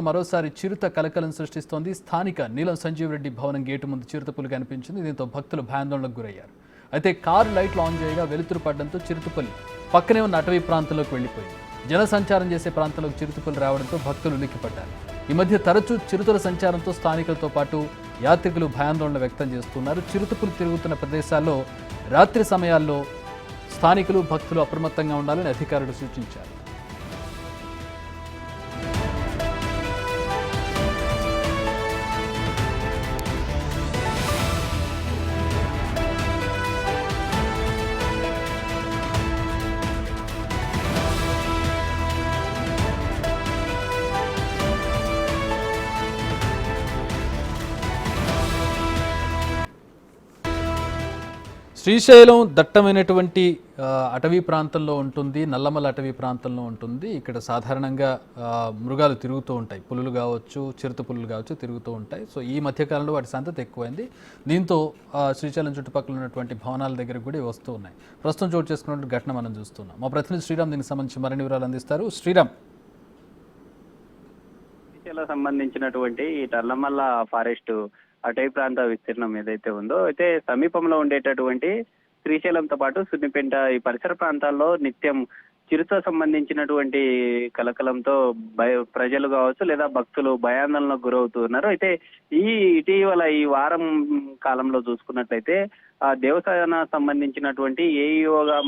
మరోసారి చిరుత కలకలం సృష్టిస్తోంది. స్థానిక నీలం సంజీవ్ రెడ్డి భవనం గేటు ముందు చిరుతపులి కనిపించింది. దీంతో భక్తులు భయాందోళనకు గురయ్యారు. అయితే కారు లైట్లు ఆన్ చేయగా వెలుతురు పడడంతో చిరుతపులి పక్కనే ఉన్న అటవీ ప్రాంతంలోకి వెళ్లిపోయింది. జన సంచారం చేసే ప్రాంతంలోకి చిరుతపులి రావడంతో భక్తులు ఉలిక్కిపడ్డారు. ఈ మధ్య తరచూ చిరుతల సంచారంతో స్థానికులతో పాటు యాత్రికులు భయాందోళన వ్యక్తం చేస్తున్నారు. చిరుతపులి తిరుగుతున్న ప్రదేశాల్లో రాత్రి సమయాల్లో స్థానికులు భక్తులు అప్రమత్తంగా ఉండాలని అధికారులు సూచించారు. శ్రీశైలం దట్టమైనటువంటి అటవీ ప్రాంతంలో ఉంటుంది. నల్లమల అటవీ ప్రాంతంలో ఉంటుంది. ఇక్కడ సాధారణంగా మృగాలు తిరుగుతూ ఉంటాయి. పులులు కావచ్చు, చిరుత పులులు కావచ్చు తిరుగుతూ ఉంటాయి. సో ఈ మధ్యకాలంలో వాటి సంతతి ఎక్కువైంది. దీంతో శ్రీశైలం చుట్టుపక్కల ఉన్నటువంటి భవనాల దగ్గర కూడా వస్తూ ఉన్నాయి. ప్రస్తుతం చోటు చేసుకున్నటువంటి ఘటన మనం చూస్తున్నాం. మా ప్రతినిధి శ్రీరామ్ దీనికి సంబంధించి మరిన్ని వివరాలు అందిస్తారు. శ్రీరామ్, శ్రీశైలం సంబంధించినటువంటి ఈ నల్లమల ఫారెస్ట్ అటవీ ప్రాంత విస్తీర్ణం ఏదైతే ఉందో అయితే సమీపంలో ఉండేటటువంటి శ్రీశైలంతో పాటు సున్నిపేట ఈ పరిసర ప్రాంతాల్లో నిత్యం చిరుత సంబంధించినటువంటి కలకలంతో ప్రజలు కావచ్చు లేదా భక్తులు భయాందోళనకు గురవుతున్నారు. అయితే ఇటీవల ఈ వారం కాలంలో చూసుకున్నట్లయితే ఆ దేవస్థాన సంబంధించినటువంటి ఏఈఓగా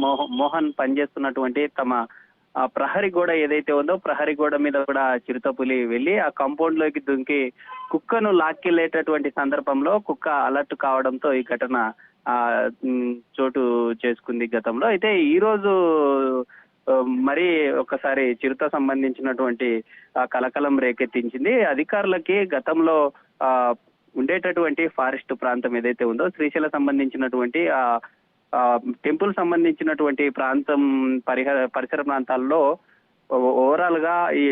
మోహన్ పనిచేస్తున్నటువంటి తమ ఆ ప్రహరీ గోడ ఏదైతే ఉందో ప్రహరీ గోడ మీద కూడా చిరుతపులి వెళ్ళి ఆ కాంపౌండ్ లోకి దుంకి కుక్కను లాక్కెళ్లేటటువంటి సందర్భంలో కుక్క అలర్ట్ కావడంతో ఈ ఘటన చోటు చేసుకుంది గతంలో. అయితే ఈ రోజు మరి ఒకసారి చిరుత సంబంధించినటువంటి కలకలం రేకెత్తించింది. అధికారులకి గతంలో ఉండేటటువంటి ఫారెస్ట్ ప్రాంతం ఏదైతే ఉందో శ్రీశైలం సంబంధించినటువంటి టెంపుల్ సంబంధించినటువంటి ప్రాంతం పరిసర ప్రాంతాల్లో ఓవరాల్ గా ఈ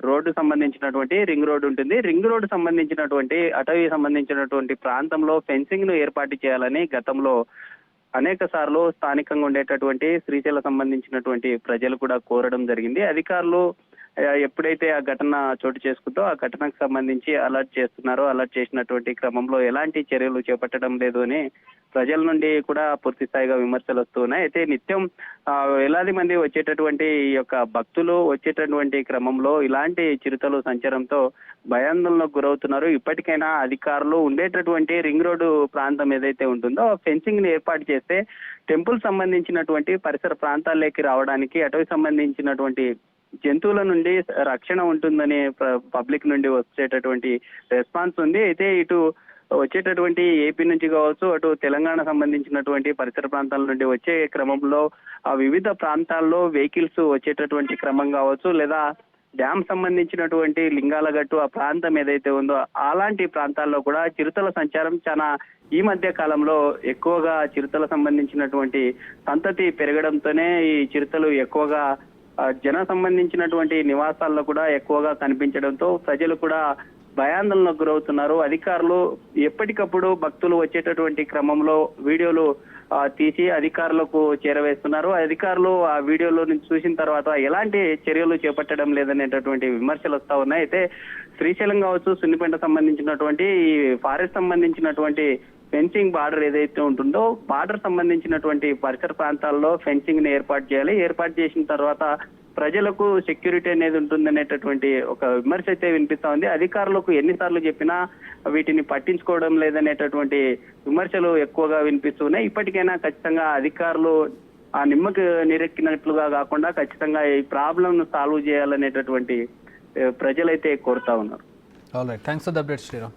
రోడ్డు సంబంధించినటువంటి రింగ్ రోడ్డు ఉంటుంది. రింగ్ రోడ్డు సంబంధించినటువంటి అటవీ సంబంధించినటువంటి ప్రాంతంలో ఫెన్సింగ్ ను ఏర్పాటు చేయాలని గతంలో అనేక సార్లు స్థానికంగా ఉండేటటువంటి శ్రీశైలం సంబంధించినటువంటి ప్రజలు కూడా కోరడం జరిగింది. అధికారులు ఎప్పుడైతే ఆ ఘటన చోటు చేసుకుందో ఆ ఘటనకు సంబంధించి అలర్ట్ చేస్తున్నారో అలర్ట్ చేసినటువంటి క్రమంలో ఎలాంటి చర్యలు చేపట్టడం లేదు అని ప్రజల నుండి కూడా పూర్తి స్థాయిగా విమర్శలు వస్తున్నాయి. అయితే నిత్యం వేలాది మంది వచ్చేటటువంటి ఈ యొక్క భక్తులు వచ్చేటటువంటి క్రమంలో ఇలాంటి చిరుతలు సంచారంతో భయాందోళనకు గురవుతున్నారు. ఇప్పటికైనా అధికారులు ఉండేటటువంటి రింగ్ రోడ్డు ప్రాంతం ఏదైతే ఉంటుందో ఫెన్సింగ్ ని ఏర్పాటు చేస్తే టెంపుల్ సంబంధించినటువంటి పరిసర ప్రాంతాల్లోకి రావడానికి అటవీ సంబంధించినటువంటి జంతువుల నుండి రక్షణ ఉంటుందని పబ్లిక్ నుండి వచ్చేటటువంటి రెస్పాన్స్ ఉంది. అయితే ఇటు వచ్చేటటువంటి ఏపీ నుంచి కావచ్చు అటు తెలంగాణ సంబంధించినటువంటి పరిసర ప్రాంతాల నుండి వచ్చే క్రమంలో ఆ వివిధ ప్రాంతాల్లో వెహికల్స్ వచ్చేటటువంటి క్రమం కావచ్చు లేదా డ్యామ్ సంబంధించినటువంటి లింగాలగట్టు ఆ ప్రాంతం ఏదైతే ఉందో అలాంటి ప్రాంతాల్లో కూడా చిరుతల సంచారం చాలా ఈ మధ్య కాలంలో ఎక్కువగా చిరుతల సంబంధించినటువంటి సంతతి పెరగడంతోనే ఈ చిరుతలు ఎక్కువగా జన సంబంధించినటువంటి నివాసాల్లో కూడా ఎక్కువగా కనిపించడంతో ప్రజలు కూడా భయాందోళనకు గురవుతున్నారు. అధికారులు ఎప్పటికప్పుడు భక్తులు వచ్చేటటువంటి క్రమంలో వీడియోలు తీసి అధికారులకు చేరవేస్తున్నారు. అధికారులు ఆ వీడియోలో నుంచి చూసిన తర్వాత ఎలాంటి చర్యలు చేపట్టడం లేదనేటటువంటి విమర్శలు వస్తా ఉన్నాయి. అయితే శ్రీశైలం కావచ్చు సున్నిపేట సంబంధించినటువంటి ఈ ఫారెస్ట్ సంబంధించినటువంటి ఫెన్సింగ్ బార్డర్ ఏదైతే ఉంటుందో బార్డర్ సంబంధించినటువంటి పరిసర ప్రాంతాల్లో ఫెన్సింగ్ ని ఏర్పాటు చేయాలి. ఏర్పాటు చేసిన తర్వాత ప్రజలకు సెక్యూరిటీ అనేది ఉంటుందనేటటువంటి ఒక విమర్శ అయితే వినిపిస్తా ఉంది. అధికారులకు ఎన్నిసార్లు చెప్పినా వీటిని పట్టించుకోవడం లేదనేటటువంటి విమర్శలు ఎక్కువగా వినిపిస్తున్నాయి. ఇప్పటికైనా ఖచ్చితంగా అధికారులు ఆ నిమ్మకు నీరెక్కినట్లుగా కాకుండా ఖచ్చితంగా ఈ ప్రాబ్లం ను సాల్వ్ చేయాలనేటటువంటి ప్రజలైతే కోరుతా ఉన్నారు. All right, thanks for the update Sriram.